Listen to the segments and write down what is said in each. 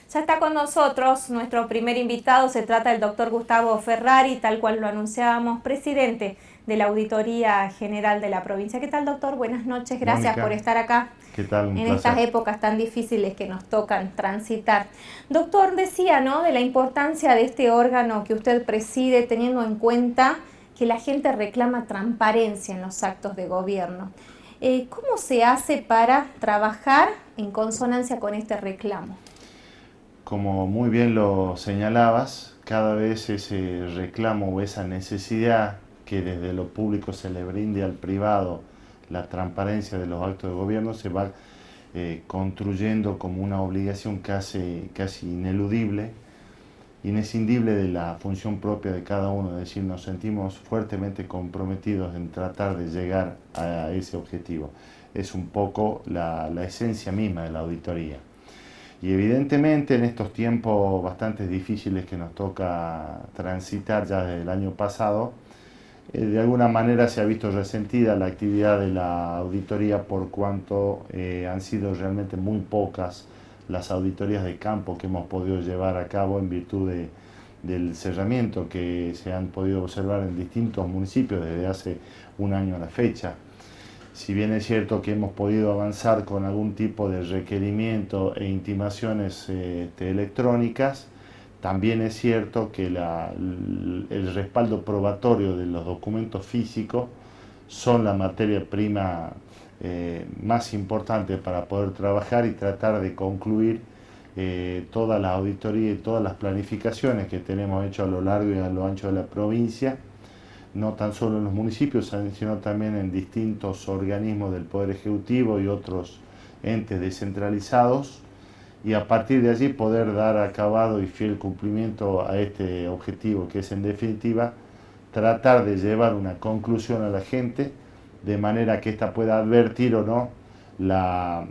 Ya está con nosotros nuestro primer invitado, se trata del doctor Gustavo Ferrari, tal cual lo anunciábamos, presidente de la Auditoría General de la provincia. ¿Qué tal, doctor? Buenas noches, gracias por Mónica, estar acá ¿qué tal? Un en estas placer. épocas tan difíciles que nos tocan transitar. Doctor, decía, ¿no?, de la importancia de este órgano que usted preside, teniendo en cuenta que la gente reclama transparencia en los actos de gobierno. ¿Cómo se hace para trabajar en consonancia con este reclamo? Como muy bien lo señalabas, cada vez ese reclamo o esa necesidad que desde lo público se le brinde al privado la transparencia de los actos de gobierno se va construyendo como una obligación casi ineludible, inescindible de la función propia de cada uno, es decir, nos sentimos fuertemente comprometidos en tratar de llegar a ese objetivo. Es un poco la esencia misma de la auditoría. Y evidentemente en estos tiempos bastante difíciles que nos toca transitar ya desde el año pasado, de alguna manera se ha visto resentida la actividad de la auditoría por cuanto han sido realmente muy pocas las auditorías de campo que hemos podido llevar a cabo en virtud del cerramiento que se han podido observar en distintos municipios desde hace un año a la fecha. Si bien es cierto que hemos podido avanzar con algún tipo de requerimiento e intimaciones electrónicas, también es cierto que el respaldo probatorio de los documentos físicos son la materia prima más importante para poder trabajar y tratar de concluir toda la auditoría y todas las planificaciones que tenemos hecho a lo largo y a lo ancho de la provincia, no tan solo en los municipios, sino también en distintos organismos del Poder Ejecutivo y otros entes descentralizados, y a partir de allí poder dar acabado y fiel cumplimiento a este objetivo, que es en definitiva tratar de llevar una conclusión a la gente, de manera que ésta pueda advertir o no la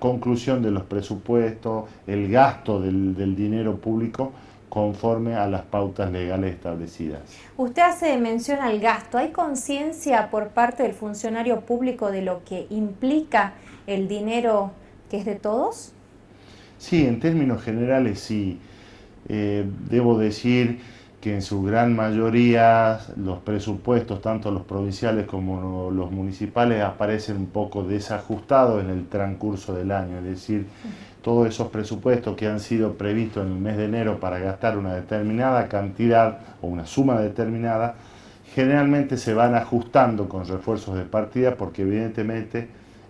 conclusión de los presupuestos, el gasto del dinero público, conforme a las pautas legales establecidas. Usted hace mención al gasto. ¿Hay conciencia por parte del funcionario público de lo que implica el dinero que es de todos? Sí, en términos generales sí. Debo decir que en su gran mayoría los presupuestos, tanto los provinciales como los municipales, aparecen un poco desajustados en el transcurso del año. Es decir, todos esos presupuestos que han sido previstos en el mes de enero para gastar una determinada cantidad o una suma determinada, generalmente se van ajustando con refuerzos de partida porque evidentemente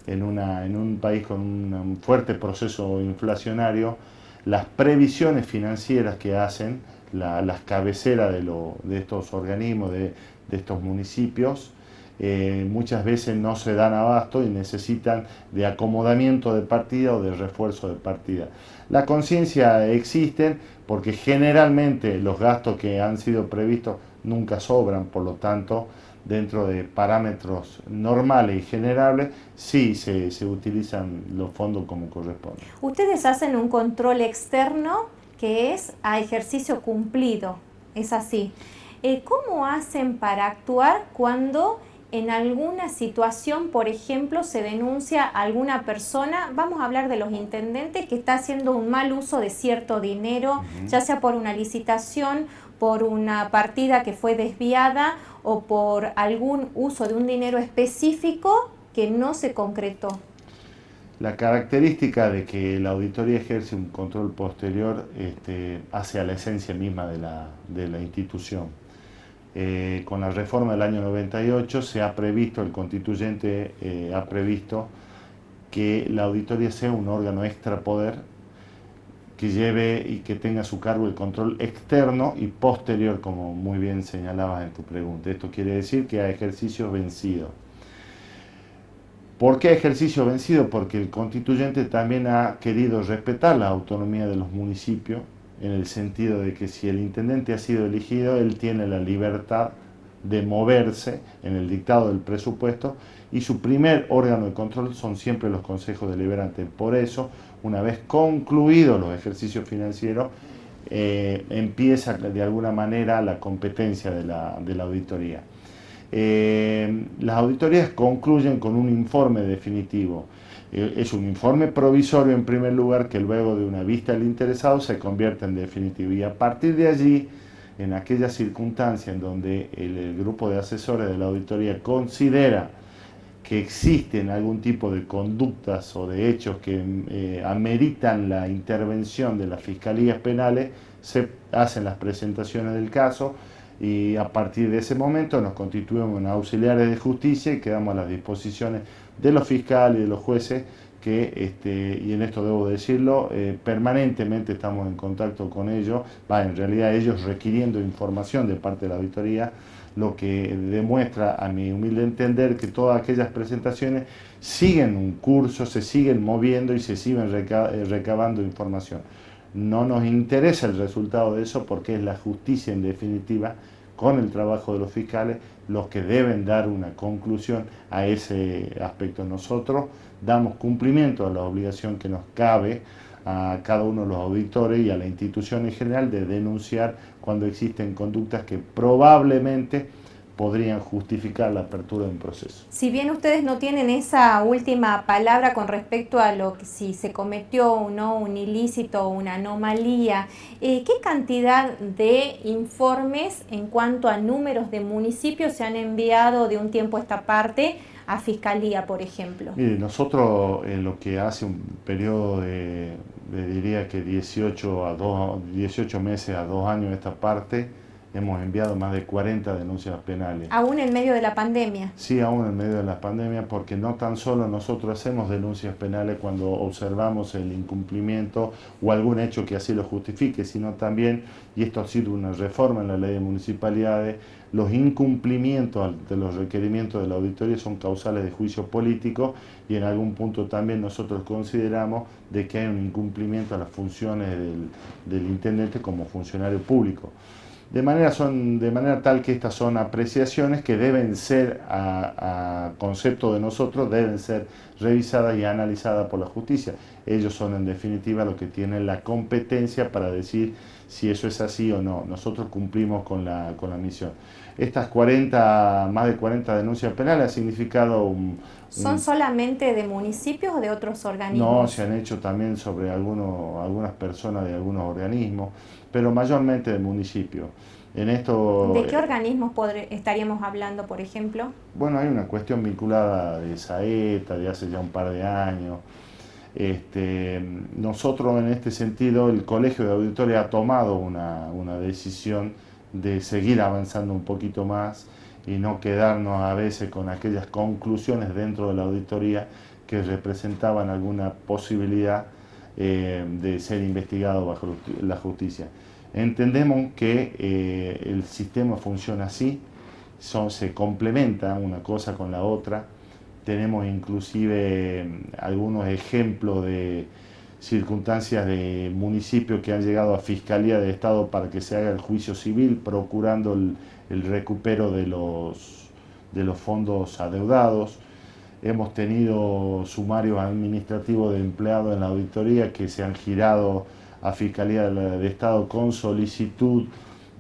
en un país con un fuerte proceso inflacionario, las previsiones financieras que hacen las cabeceras de estos organismos, de estos municipios, muchas veces no se dan abasto y necesitan de acomodamiento de partida o de refuerzo de partida. La conciencia existe porque generalmente los gastos que han sido previstos nunca sobran, por lo tanto, dentro de parámetros normales y generables, sí se utilizan los fondos como corresponde. Ustedes hacen un control externo que es a ejercicio cumplido, es así. ¿Cómo hacen para actuar cuando en alguna situación, por ejemplo, se denuncia a alguna persona, vamos a hablar de los intendentes, que está haciendo un mal uso de cierto dinero, ya sea por una licitación, por una partida que fue desviada o por algún uso de un dinero específico que no se concretó? La característica de que la auditoría ejerce un control posterior hace a la esencia misma de la institución. Con la reforma del año 98 se ha previsto, el constituyente ha previsto que la auditoría sea un órgano extrapoder que lleve y que tenga a su cargo el control externo y posterior, como muy bien señalabas en tu pregunta. Esto quiere decir que hay ejercicios vencidos. ¿Por qué ejercicio vencido? Porque el constituyente también ha querido respetar la autonomía de los municipios, en el sentido de que si el intendente ha sido elegido, él tiene la libertad de moverse en el dictado del presupuesto y su primer órgano de control son siempre los consejos deliberantes. Por eso, una vez concluidos los ejercicios financieros, empieza de alguna manera la competencia de la auditoría. Las auditorías concluyen con un informe definitivo Es un informe provisorio en primer lugar que luego de una vista al interesado se convierte en definitivo. Y a partir de allí, en aquellas circunstancias en donde el grupo de asesores de la auditoría considera que existen algún tipo de conductas o de hechos que ameritan la intervención de las fiscalías penales, se hacen las presentaciones del caso y a partir de ese momento nos constituimos en auxiliares de justicia y quedamos a las disposiciones de los fiscales y de los jueces que, y en esto debo decirlo, permanentemente estamos en contacto con ellos, en realidad ellos requiriendo información de parte de la auditoría, lo que demuestra a mi humilde entender que todas aquellas presentaciones siguen un curso, se siguen moviendo y se siguen recabando información. No nos interesa el resultado de eso porque es la justicia en definitiva, con el trabajo de los fiscales, los que deben dar una conclusión a ese aspecto. Nosotros damos cumplimiento a la obligación que nos cabe a cada uno de los auditores y a la institución en general de denunciar cuando existen conductas que probablemente podrían justificar la apertura de un proceso. Si bien ustedes no tienen esa última palabra con respecto a lo que si se cometió o no un ilícito o una anomalía, ¿qué cantidad de informes en cuanto a números de municipios se han enviado de un tiempo a esta parte a Fiscalía, por ejemplo? Mire, nosotros en lo que hace un periodo de diría que 18 meses a 2 años esta parte, hemos enviado más de 40 denuncias penales. ¿Aún en medio de la pandemia? Sí, aún en medio de la pandemia, porque no tan solo nosotros hacemos denuncias penales cuando observamos el incumplimiento o algún hecho que así lo justifique, sino también, y esto ha sido una reforma en la ley de municipalidades, los incumplimientos de los requerimientos de la auditoría son causales de juicio político y en algún punto también nosotros consideramos de que hay un incumplimiento a las funciones del intendente como funcionario público. De manera tal que estas son apreciaciones que deben ser, a concepto de nosotros, deben ser revisadas y analizadas por la justicia. Ellos son en definitiva los que tienen la competencia para decir si eso es así o no. Nosotros cumplimos con la misión. Estas más de 40 denuncias penales ha significado ¿Son solamente de municipios o de otros organismos? No, se han hecho también sobre algunas personas de algunos organismos, pero mayormente de municipios. ¿De qué organismos estaríamos hablando, por ejemplo? Bueno, hay una cuestión vinculada de Saeta, de hace ya un par de años. Nosotros en este sentido, el Colegio de Auditores ha tomado una decisión de seguir avanzando un poquito más y no quedarnos a veces con aquellas conclusiones dentro de la auditoría que representaban alguna posibilidad de ser investigado bajo la justicia. Entendemos que el sistema funciona así, se complementa una cosa con la otra. Tenemos inclusive algunos ejemplos de circunstancias de municipios que han llegado a Fiscalía de Estado para que se haga el juicio civil, procurando el recupero de los fondos adeudados. Hemos tenido sumarios administrativos de empleados en la auditoría que se han girado a Fiscalía de Estado con solicitud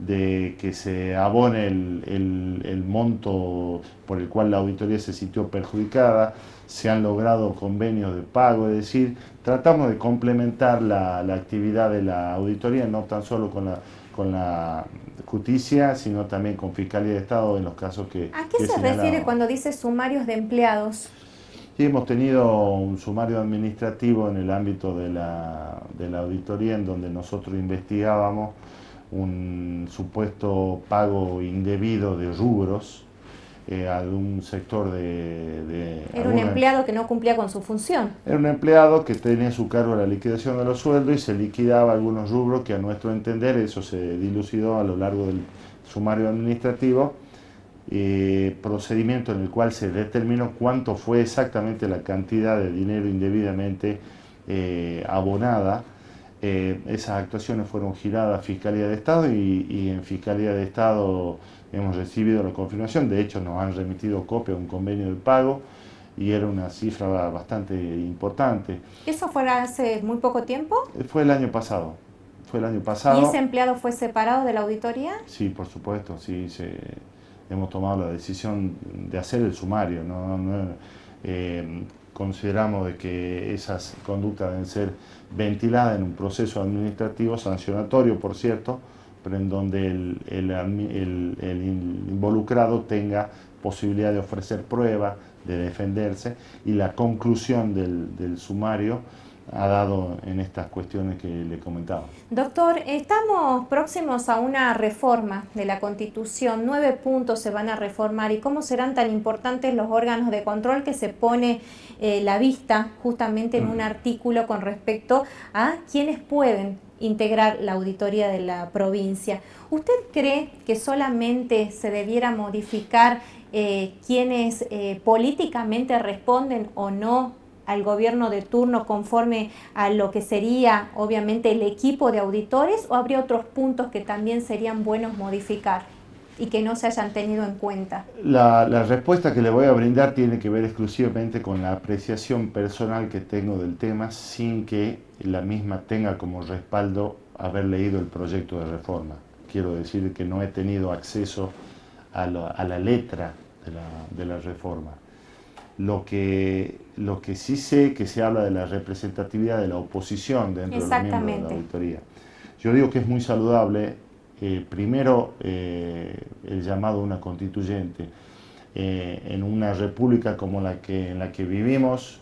de que se abone el monto por el cual la auditoría se sintió perjudicada. Se han logrado convenios de pago, es decir, tratamos de complementar la actividad de la auditoría, no tan solo con la justicia, sino también con Fiscalía de Estado en los casos que ¿A qué se refiere cuando dice sumarios de empleados? Sí, hemos tenido un sumario administrativo en el ámbito de la auditoría en donde nosotros investigábamos un supuesto pago indebido de rubros a un sector Era un empleado que no cumplía con su función. Era un empleado que tenía a su cargo la liquidación de los sueldos y se liquidaba algunos rubros que a nuestro entender, eso se dilucidó a lo largo del sumario administrativo, procedimiento en el cual se determinó cuánto fue exactamente la cantidad de dinero indebidamente abonada. Esas actuaciones fueron giradas a Fiscalía de Estado y en Fiscalía de Estado hemos recibido la confirmación. De hecho nos han remitido copia de un convenio de pago y era una cifra bastante importante. ¿Eso fue hace muy poco tiempo? Fue el año pasado. ¿Y ese empleado fue separado de la auditoría? Sí, por supuesto, sí. Hemos tomado la decisión de hacer el sumario, consideramos de que esas conductas deben ser ventiladas en un proceso administrativo sancionatorio, por cierto, pero en donde el involucrado tenga posibilidad de ofrecer prueba, de defenderse, y la conclusión del sumario ha dado en estas cuestiones que le comentaba. Doctor, estamos próximos a una reforma de la Constitución. 9 puntos se van a reformar. ¿Y cómo serán tan importantes los órganos de control que se pone la vista justamente en un artículo con respecto a quienes pueden integrar la auditoría de la provincia? ¿Usted cree que solamente se debiera modificar quienes políticamente responden o no al gobierno de turno conforme a lo que sería obviamente el equipo de auditores, o habría otros puntos que también serían buenos modificar y que no se hayan tenido en cuenta? La respuesta que le voy a brindar tiene que ver exclusivamente con la apreciación personal que tengo del tema, sin que la misma tenga como respaldo haber leído el proyecto de reforma. Quiero decir que no he tenido acceso a la letra de la reforma. Lo que sí sé que se habla de la representatividad de la oposición dentro de los miembros de la auditoría. Yo digo que es muy saludable, primero, el llamado a una constituyente. En una república como en la que vivimos,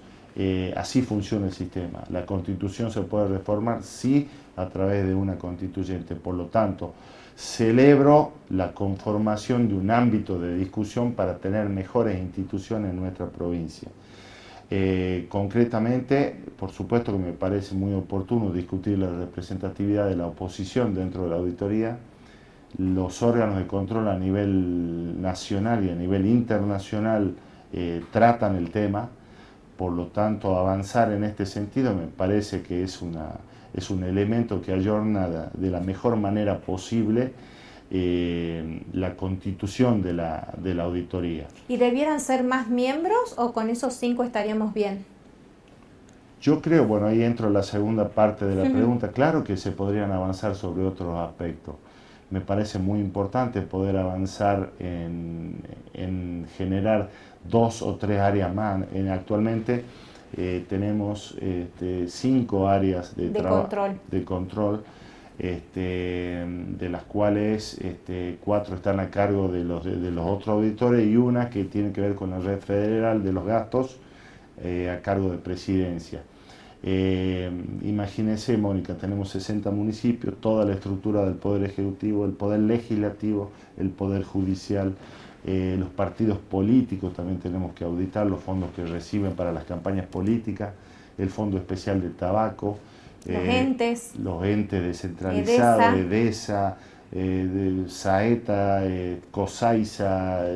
así funciona el sistema. La constitución se puede reformar, sí, a través de una constituyente. Por lo tanto, celebro la conformación de un ámbito de discusión para tener mejores instituciones en nuestra provincia. Concretamente, por supuesto que me parece muy oportuno discutir la representatividad de la oposición dentro de la auditoría. Los órganos de control a nivel nacional y a nivel internacional tratan el tema, por lo tanto avanzar en este sentido me parece que es un elemento que ayorna de la mejor manera posible la constitución de la auditoría. ¿Y debieran ser más miembros o con esos 5 estaríamos bien? Yo creo, bueno, ahí entro en la segunda parte de la pregunta, claro que se podrían avanzar sobre otros aspectos. Me parece muy importante poder avanzar en generar 2 o 3 áreas más. Actualmente tenemos 5 áreas de control, de las cuales 4 están a cargo de los otros auditores y una que tiene que ver con la red federal de los gastos a cargo de presidencia. Imagínense, Mónica, tenemos 60 municipios, toda la estructura del Poder Ejecutivo, el Poder Legislativo, el Poder Judicial, los partidos políticos también tenemos que auditar, los fondos que reciben para las campañas políticas, el Fondo Especial de Tabaco, los entes descentralizados, EDESA, SAETA, COSAISA.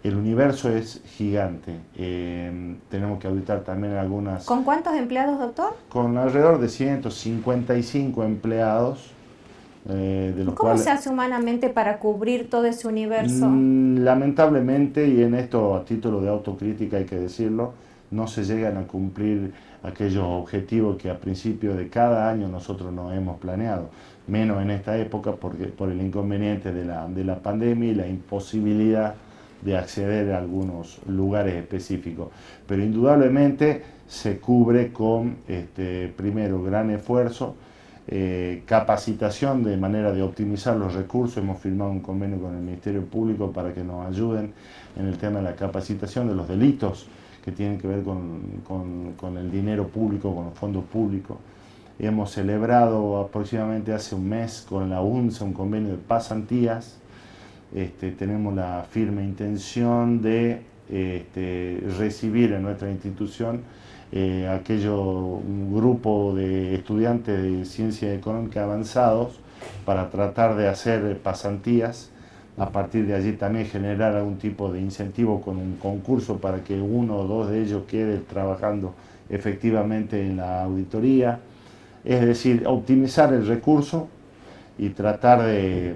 El universo es gigante. Tenemos que auditar también algunas... ¿Con cuántos empleados, doctor? Con alrededor de 155 empleados. ¿Cómo se hace humanamente para cubrir todo ese universo? Lamentablemente, y en esto a título de autocrítica hay que decirlo, no se llegan a cumplir aquellos objetivos que a principio de cada año nosotros nos hemos planeado, menos en esta época porque por el inconveniente de la pandemia y la imposibilidad de acceder a algunos lugares específicos. Pero indudablemente se cubre con, primero, gran esfuerzo, capacitación de manera de optimizar los recursos. Hemos firmado un convenio con el Ministerio Público para que nos ayuden en el tema de la capacitación de los delitos que tienen que ver con el dinero público, con los fondos públicos. Hemos celebrado aproximadamente hace un mes con la UNSA un convenio de pasantías. Tenemos la firme intención de recibir en nuestra institución un grupo de estudiantes de ciencias económicas avanzados para tratar de hacer pasantías. A partir de allí también generar algún tipo de incentivo con un concurso para que 1 o 2 de ellos queden trabajando efectivamente en la auditoría. Es decir, optimizar el recurso y tratar de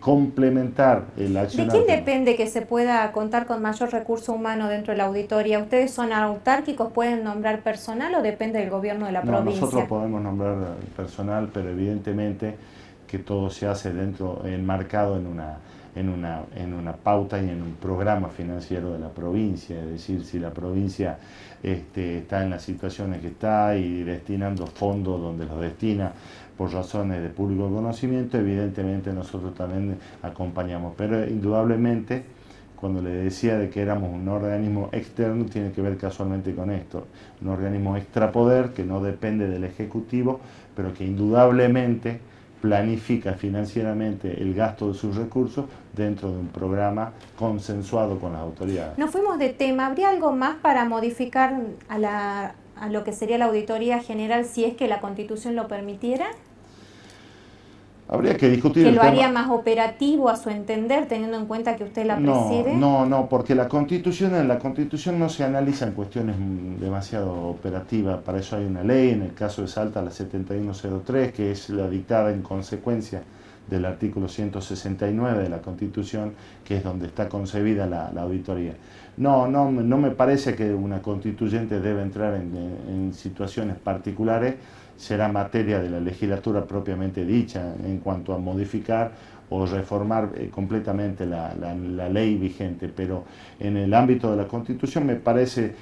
complementar el accionar. ¿De quién depende que se pueda contar con mayor recurso humano dentro de la auditoría? ¿Ustedes son autárquicos, pueden nombrar personal o depende del gobierno de la provincia? Nosotros podemos nombrar personal, pero evidentemente que todo se hace enmarcado en una pauta y en un programa financiero de la provincia, es decir, si la provincia está en las situaciones que está y destinando fondos donde los destina por razones de público conocimiento, evidentemente nosotros también acompañamos, pero indudablemente cuando le decía de que éramos un organismo externo, tiene que ver casualmente con esto, un organismo extrapoder que no depende del Ejecutivo, pero que indudablemente planifica financieramente el gasto de sus recursos dentro de un programa consensuado con las autoridades. Nos fuimos de tema. ¿Habría algo más para modificar a lo que sería la auditoría general si es que la Constitución lo permitiera? Habría que discutir ¿Que el lo tema. haría más operativo a su entender, teniendo en cuenta que usted la preside? No, porque en la Constitución no se analizan cuestiones demasiado operativas. Para eso hay una ley, en el caso de Salta la 7103, que es la dictada en consecuencia del artículo 169 de la Constitución, que es donde está concebida la auditoría. No me parece que una constituyente debe entrar en situaciones particulares. Será materia de la legislatura propiamente dicha en cuanto a modificar o reformar completamente la ley vigente, pero en el ámbito de la Constitución me parece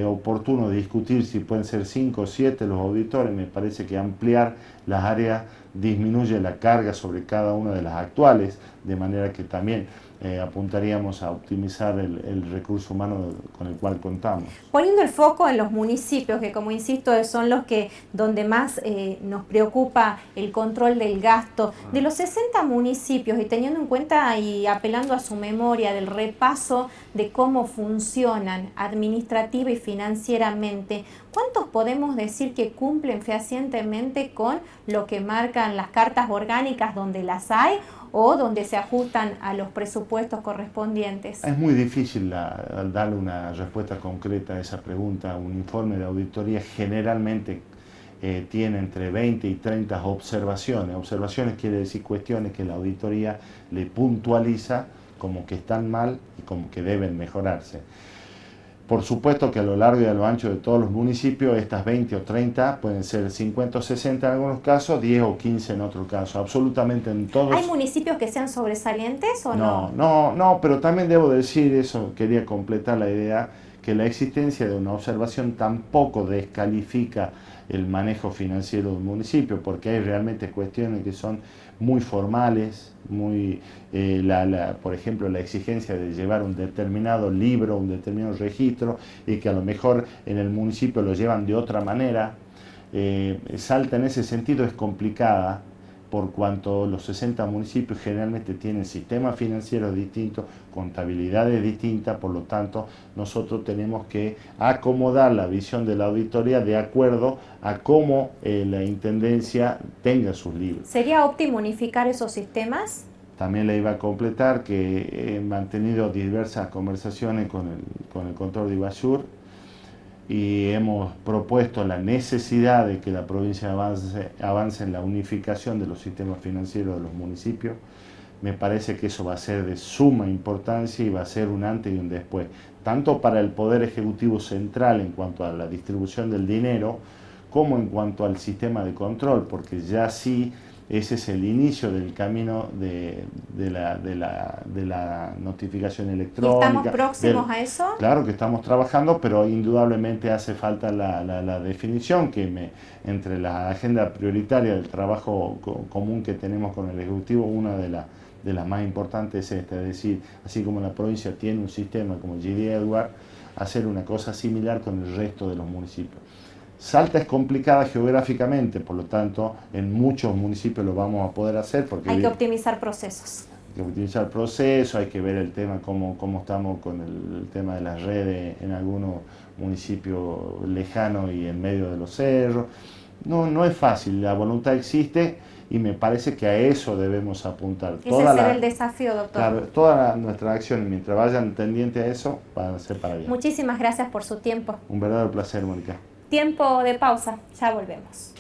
oportuno discutir si pueden ser 5 o 7 los auditores. Me parece que ampliar las áreas disminuye la carga sobre cada una de las actuales, de manera que también apuntaríamos a optimizar el recurso humano con el cual contamos. Poniendo el foco en los municipios, que como insisto son los que donde más nos preocupa el control del gasto, de los 60 municipios y teniendo en cuenta y apelando a su memoria del repaso de cómo funcionan administrativa y financieramente, ¿cuántos podemos decir que cumplen fehacientemente con lo que marcan las cartas orgánicas donde las hay o donde se ajustan a los presupuestos correspondientes? Es muy difícil darle una respuesta concreta a esa pregunta. Un informe de auditoría generalmente tiene entre 20 y 30 observaciones. Observaciones quiere decir cuestiones que la auditoría le puntualiza como que están mal y como que deben mejorarse. Por supuesto que a lo largo y a lo ancho de todos los municipios, estas 20 o 30 pueden ser 50 o 60 en algunos casos, 10 o 15 en otros casos, absolutamente en todos. ¿Hay municipios que sean sobresalientes o no? No, pero también debo decir, eso quería completar la idea, que la existencia de una observación tampoco descalifica el manejo financiero del municipio, porque hay realmente cuestiones que son muy formales, por ejemplo, la exigencia de llevar un determinado libro, un determinado registro, y que a lo mejor en el municipio lo llevan de otra manera. Salta en ese sentido es complicada, por cuanto los 60 municipios generalmente tienen sistemas financieros distintos, contabilidades distintas, por lo tanto nosotros tenemos que acomodar la visión de la auditoría de acuerdo a cómo la Intendencia tenga sus libros. ¿Sería óptimo unificar esos sistemas? También le iba a completar que he mantenido diversas conversaciones con el Contralor de Ivasur, y hemos propuesto la necesidad de que la provincia avance en la unificación de los sistemas financieros de los municipios. Me parece que eso va a ser de suma importancia y va a ser un antes y un después, tanto para el Poder Ejecutivo Central en cuanto a la distribución del dinero, como en cuanto al sistema de control, porque ya sí ese es el inicio del camino de la notificación electrónica. ¿Y estamos próximos a eso? Claro que estamos trabajando, pero indudablemente hace falta la definición que entre la agenda prioritaria del trabajo común que tenemos con el Ejecutivo, una de las más importantes es esta, es decir, así como la provincia tiene un sistema como GD Edward, hacer una cosa similar con el resto de los municipios. Salta es complicada geográficamente, por lo tanto, en muchos municipios lo vamos a poder hacer. Porque hay que optimizar procesos. Hay que optimizar procesos, hay que ver el tema, cómo estamos con el tema de las redes en algunos municipios lejanos y en medio de los cerros. No es fácil, la voluntad existe y me parece que a eso debemos apuntar. Ese será el desafío, doctor. Claro, todas nuestras acciones, mientras vayan tendientes a eso, van a ser para bien. Muchísimas gracias por su tiempo. Un verdadero placer, Mónica. Tiempo de pausa, ya volvemos.